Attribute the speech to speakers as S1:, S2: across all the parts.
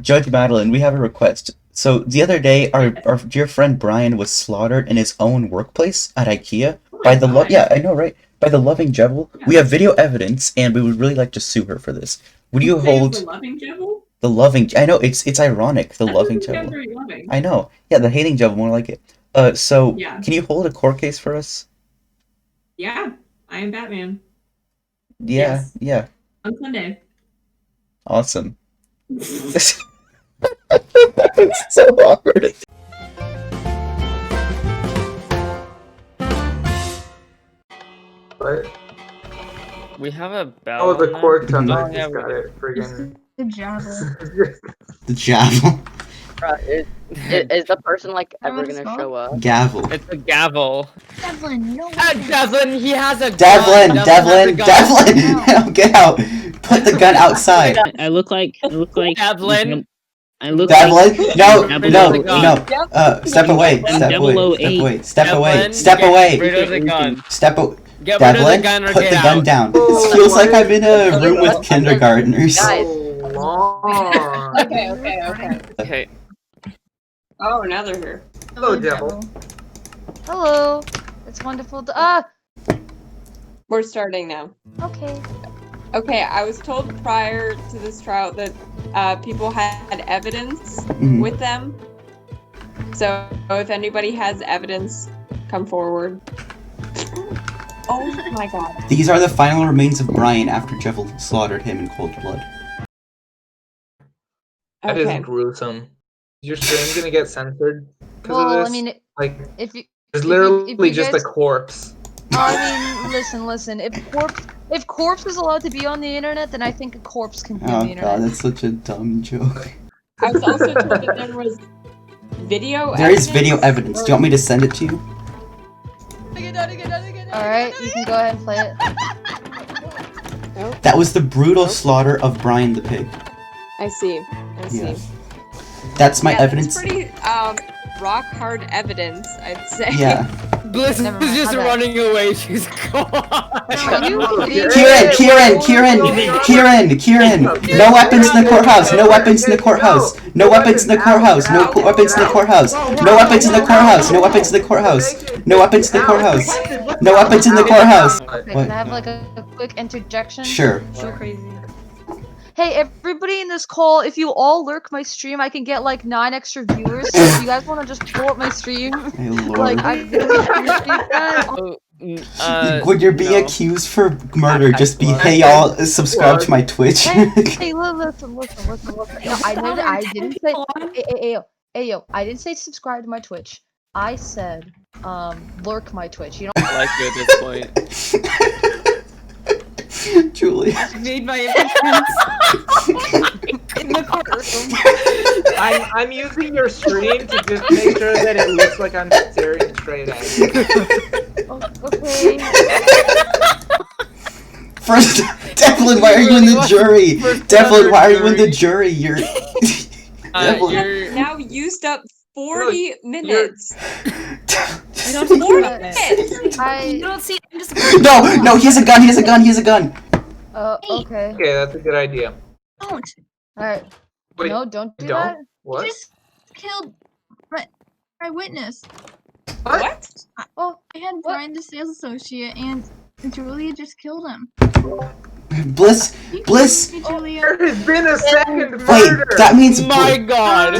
S1: Judge Madeline, we have a request. So the other day, our dear friend Brian was slaughtered in his own workplace at IKEA by the yeah, I know, right? By the Loving Jevil. Yeah. We have video evidence, and we would really like to sue her for this. Would you hold
S2: the Loving Jevil?
S1: The Loving? I know it's ironic. The Loving Jevil.
S2: Very loving.
S1: I know. Yeah, the Hating Jevil, more like it. So
S2: yeah.
S1: Can you hold a court case for us?
S2: Yeah, I am Batman.
S1: Yeah,
S2: yes.
S1: Yeah.
S2: On Sunday.
S1: Awesome. It's so awkward.
S3: What?
S4: We have a bell.
S3: Oh, the court
S1: Mhm.
S3: I just got it. Friggin'
S5: The javel.
S1: The javel.
S6: Is the person like ever gonna show up?
S1: Gavel.
S4: It's a gavel.
S5: Devlin, no.
S4: Devlin, he has a
S1: Devlin,
S4: gun.
S1: Devlin.
S5: No.
S1: Get out. Put the gun outside.
S7: I look like
S4: Devlin.
S7: I look
S1: Devlin,
S7: like
S1: no.
S4: Devlin.
S1: Step away. Step away. Step away. Step away.
S4: Get rid of the gun.
S1: Step away.
S4: Get rid of
S1: Devlin,
S4: the gun or
S1: put
S4: get
S1: the gun
S4: out.
S1: down.
S3: Oh,
S1: This feels like
S3: what?
S1: I'm in a room with kindergartners.
S6: Guys.
S3: so long.
S4: Okay.
S2: Oh, now they're here.
S3: Hello, Devil.
S8: Hello. It's wonderful to
S9: We're starting now.
S8: okay.
S9: Okay, I was told prior to this trial that people had evidence
S1: Mhm.
S9: with them. So if anybody has evidence, come forward. Oh my god.
S1: These are the final remains of Brian after Jevil slaughtered him in cold blood.
S3: That is
S9: Okay.
S3: gruesome. Is your stream gonna get censored because
S8: Well,
S3: of this?
S8: I mean,
S3: like,
S8: if you,
S3: there's
S8: if
S3: literally
S8: you
S3: just
S8: guys-
S3: a corpse.
S8: I mean, listen. If corpse is allowed to be on the internet, then I think a corpse can be on
S1: Oh
S8: the internet.
S1: god, that's such a dumb joke.
S9: I was also told that there was video
S1: There is video evidence. Do you want me to send it to you?
S8: Alright, you can go ahead and play it.
S1: That was the brutal slaughter of Brian the pig.
S9: I see. I see.
S1: Yeah. That's my
S9: Yeah,
S1: evidence.
S9: That's pretty rock hard evidence, I'd say.
S1: Yeah.
S4: Bliss
S8: Never
S4: is
S8: mind,
S4: just
S8: my bad.
S4: running away. She's gone.
S8: Are you kidding?
S1: Kieran! No weapons in the courthouse! No weapons in the courthouse! No weapons in the courthouse! No weapons in the courthouse! No weapons in the courthouse! No weapons in the courthouse! No weapons in the courthouse! No weapons in the courthouse!
S8: Okay,
S1: What?
S8: can I have like a quick interjection?
S1: Sure.
S2: So crazy.
S8: Hey, everybody in this call, if you all lurk my stream, I can get like 9 extra viewers. So if you guys want to just pull up my stream,
S1: My
S8: like
S1: lord.
S8: I really appreciate that.
S1: When you're being
S4: no.
S1: accused for murder, just be, hey y'all, subscribe to my Twitch.
S8: Hey, listen. No, I didn't say. Hey, yo, I didn't say subscribe to my Twitch. I said, lurk my Twitch. You know.
S4: I like you at this point.
S1: Julie.
S2: I've made my appearance in the courtroom.
S3: I'm using your stream to just make sure that it looks like I'm staring straight at you.
S8: Okay.
S1: First, Devlin, why are you in the jury? Devlin, why are you in the jury? You're. Devlin.
S4: You're...
S9: Now used up 40
S3: Look,
S9: minutes.
S2: I don't think
S9: 40
S2: about
S9: minutes!
S2: You don't see. I'm just.
S1: No, he has a gun.
S8: Okay.
S3: Okay, that's a good idea.
S5: Don't.
S8: Alright.
S3: Wait,
S8: No, don't do
S3: don't?
S8: that.
S3: What?
S5: Just killed my witness.
S9: What?
S8: Oh,
S5: I had Brian, the sales associate, and Julia just killed him.
S1: Bliss.
S5: Hey, Julia.
S3: There has been a second
S1: Wait,
S3: murder!
S1: that means.
S4: My God.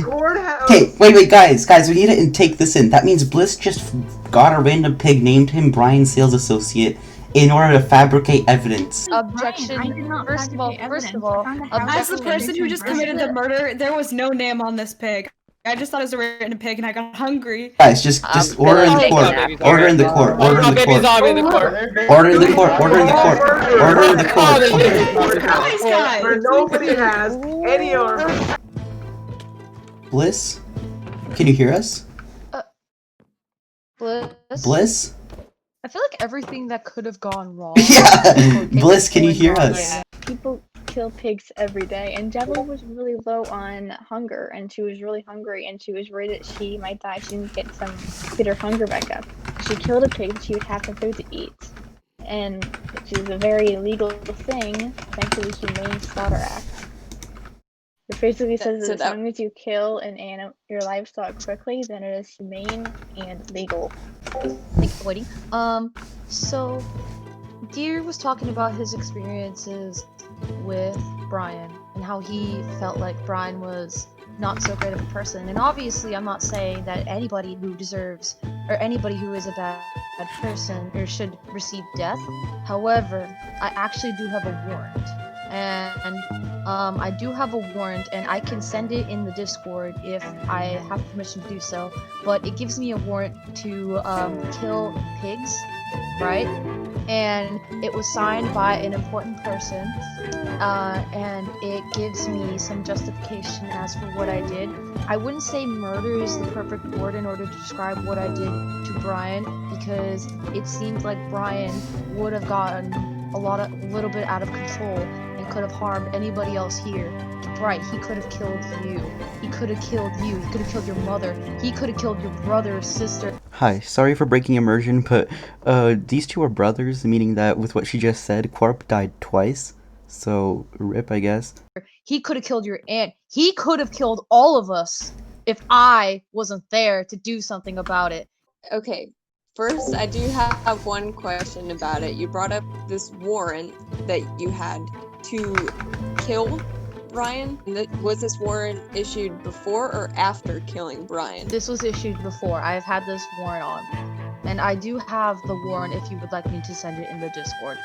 S3: Courthouse!
S1: Okay, wait, guys, we need to take this in. That means Bliss just got a random pig, named him Brian Sales Associate, in order to fabricate evidence.
S8: objection.
S5: Brian, I did not
S8: First of all,
S5: fabricate evidence. I found a
S2: As the
S5: house
S2: person who just
S5: with
S2: committed the
S5: it.
S2: murder, there was no name on this pig. I just thought it was a random pig, and I got hungry.
S1: Guys, just order in the court. Order in the court. Order in the
S4: Baby
S1: court.
S4: zombie in the court.
S1: Order in the court. Order in the court. Order in the court.
S2: Guys, guys.
S3: Where nobody has any armor.
S1: Bliss, Can you hear us?
S8: Bliss?
S1: Bliss?
S8: I feel like everything that could have gone wrong.
S1: Yeah! Bliss, can you
S8: going
S1: hear
S8: wrong
S1: us?
S8: right
S7: People kill pigs every day, and Devil was really low on hunger, and she was really hungry, and she was worried that she might die. She didn't get her hunger back up. She killed a pig. She would have some food to eat, and which is a very illegal thing thanks to the Humane Slaughter Act. It basically says that as long as you kill your livestock quickly, then it is humane and legal.
S8: Thank you for waiting. So Deer was talking about his experiences with Brian and how he felt like Brian was not so great of a person. And obviously, I'm not saying that anybody who deserves or anybody who is a bad person or should receive death. However, I actually do have a warrant. And I do have a warrant, and I can send it in the Discord if I have permission to do so. But it gives me a warrant to kill pigs, right? And it was signed by an important person, and it gives me some justification as for what I did. I wouldn't say murder is the perfect word in order to describe what I did to Brian, because it seemed like Brian would have gotten a little bit out of control and could have harmed anybody else here. Right, he could have killed you. He could have killed you. He could have killed your mother. He could have killed your brother or sister.
S1: Hi, sorry for breaking immersion, but these two are brothers, meaning that with what she just said, Quarp died twice. So, rip, I guess.
S8: He could have killed your aunt. He could have killed all of us if I wasn't there to do something about it.
S9: Okay, first I do have one question about it. You brought up this warrant that you had to kill Brian. Was this warrant issued before or after killing Brian?
S8: This was issued before. I've had this warrant on. And I do have the warrant if you would like me to send it in the Discord.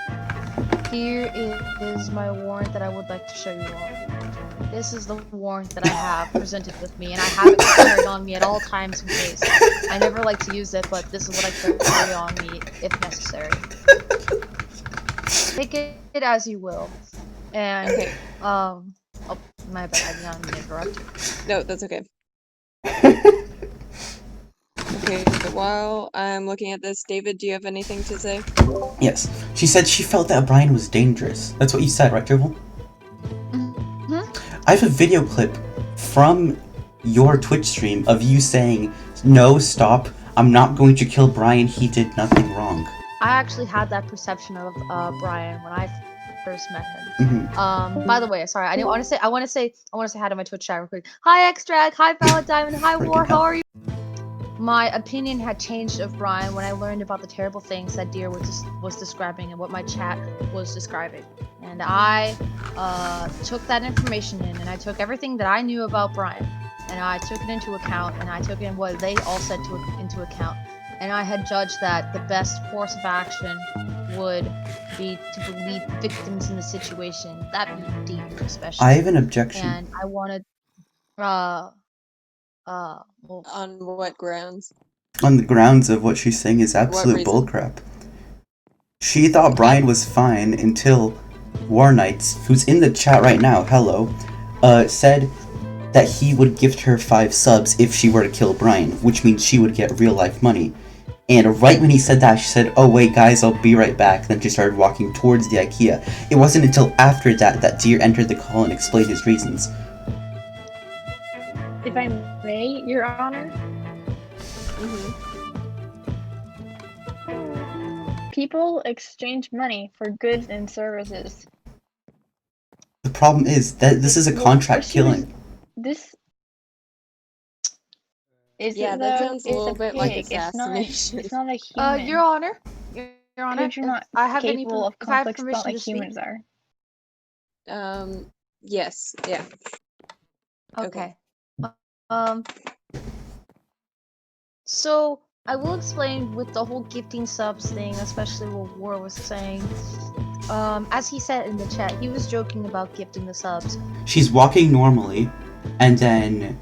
S8: Here is my warrant that I would like to show you all. This is the warrant that I have presented with me, and I have it carried on me at all times in case. I never like to use it, but this is what I carry on me if necessary. Take it as you will. And,
S9: Okay.
S8: oh, my bad, I did not mean to interrupt you.
S9: No, that's okay. Okay, so while I'm looking at this, David, do you have anything to say?
S1: Yes. She said she felt that Brian was dangerous. That's what you said, right, Dribble? I have a video clip from your Twitch stream of you saying, "No, stop, I'm not going to kill Brian, he did nothing wrong."
S8: I actually had that perception of Brian when I first met him. By the way, sorry, I want to say hi to my Twitch chat real quick. Hi Extract, hi Valid Diamond, hi War, how are you? My opinion had changed of Brian when I learned about the terrible things that Deer was describing and what my chat was describing. And I took that information in, and I took everything that I knew about Brian, and I took it into account, and I took in what they all said into account. And I had judged that the best course of action would be to believe victims in the situation, that being Deer especially.
S1: I have an objection.
S8: And I wanted, well,
S9: On what grounds?
S1: On the grounds of what she's saying is absolute
S9: reason?
S1: bullcrap. She thought Brian was fine until War Knights, who's in the chat right now, hello, said that he would gift her 5 subs if she were to kill Brian, which means she would get real life money. And right when he said that, she said, "Oh wait guys, I'll be right back." Then she started walking towards the IKEA. It wasn't until after that that Deer entered the call and explained his reasons.
S7: If I may, Your Honor, people exchange money for goods and services.
S1: The problem is that this is a contract killing.
S7: This is
S9: Yeah, that sounds a little bit like assassination.
S7: It's not a human.
S8: Your Honor,
S7: Pigs are not
S8: I have any
S7: capable of
S8: if I have
S7: complex
S8: permission
S7: thought like
S8: to speak?
S7: humans are.
S9: Yes, yeah.
S8: Okay. So I will explain with the whole gifting subs thing, especially what War was saying. As he said in the chat, he was joking about gifting the subs.
S1: She's walking normally, and then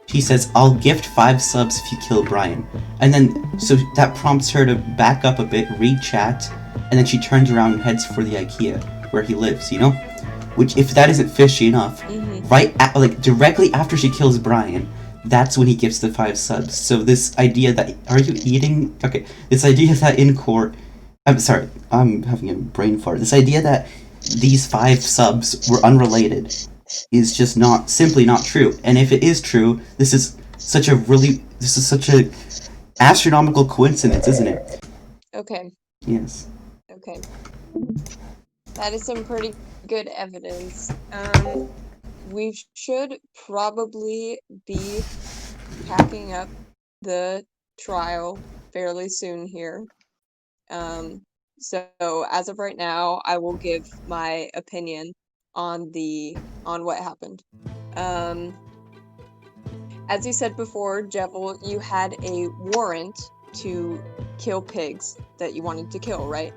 S1: she says, "I'll gift 5 subs if you kill Brian." And then, so that prompts her to back up a bit, read chat, and then she turns around and heads for the IKEA, where he lives, you know? Which, if that isn't fishy enough, directly after she kills Brian, that's when he gives the 5 subs. So this idea that are you eating? Okay, this idea that in court, I'm sorry, I'm having a brain fart. This idea that these 5 subs were unrelated is just simply not true. And if it is true, this is such a astronomical coincidence, isn't it?
S9: Okay.
S1: Yes.
S9: Okay. That is some pretty good evidence. We should probably be packing up the trial fairly soon here. So as of right now, I will give my opinion on what happened. As you said before, Jevil, you had a warrant to kill pigs that you wanted to kill, right?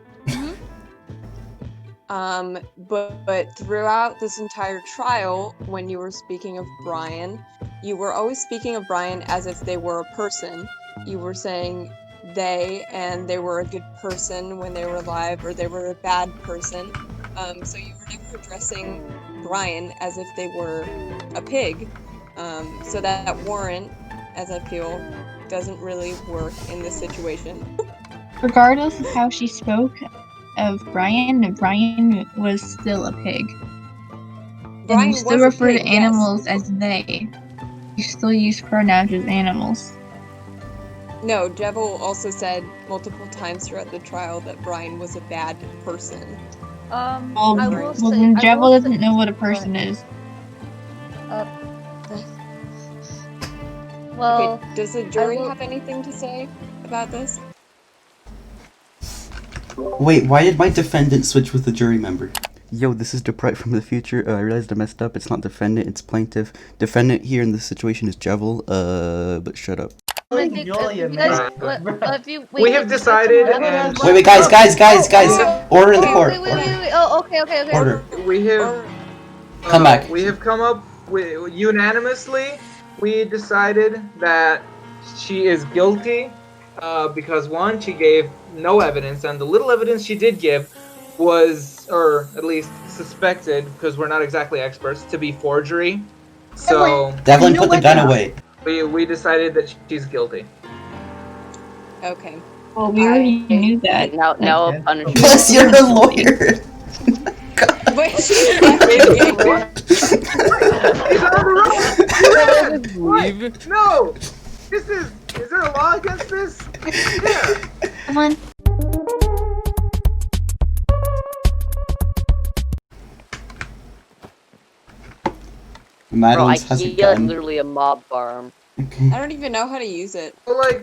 S9: But throughout this entire trial, when you were speaking of Brian, you were always speaking of Brian as if they were a person. You were saying and they were a good person when they were alive, or they were a bad person. So you were never addressing Brian as if they were a pig. So that warrant, as I feel, doesn't really work in this situation.
S5: Regardless of how she spoke of Brian, Brian was still a pig.
S9: Brian
S5: And you still
S9: was a
S5: refer to
S9: pig, yes.
S5: animals as they. You still use pronouns as animals.
S9: No, Jevil also said multiple times throughout the trial that Brian was a bad person.
S5: Well,
S8: I
S5: well
S8: will say,
S5: then
S8: I
S5: Jevil
S8: will
S5: doesn't
S8: say-
S5: know what a person is.
S8: Well,
S9: Okay, does the jury
S8: will-
S9: have anything to say about this?
S1: Wait, why did my defendant switch with the jury member? Yo, this is Depright from the future. I realized I messed up. It's not defendant, it's plaintiff. Defendant here in this situation is Jevil, but shut up.
S8: I think
S4: Julia,
S8: if you guys,
S3: man.
S8: if you, wait,
S3: We have
S8: if you guys
S3: decided,
S8: can-
S3: and
S1: Wait, guys! Order in the court.
S8: Wait. Oh, okay.
S1: Order.
S3: we have
S1: Come back.
S3: We have come up with unanimously. We decided that she is guilty because one, she gave no evidence, and the little evidence she did give was, or at least suspected, because we're not exactly experts, to be forgery. So
S1: Devlin, put the gun away.
S3: we decided that she's guilty.
S9: Okay.
S5: Well, we already knew that.
S6: Now I'll punish you.
S1: Plus, you're a lawyer.
S9: Wait, she's not kidding.
S3: He's on the road!
S4: Leave.
S3: No! Is there a law against this? Yeah.
S5: Come on.
S6: Bro,
S1: Madeline has a
S6: IKEA is
S1: gun.
S6: literally a mob farm.
S1: Okay.
S9: I don't even know how to use it.
S3: Well, like,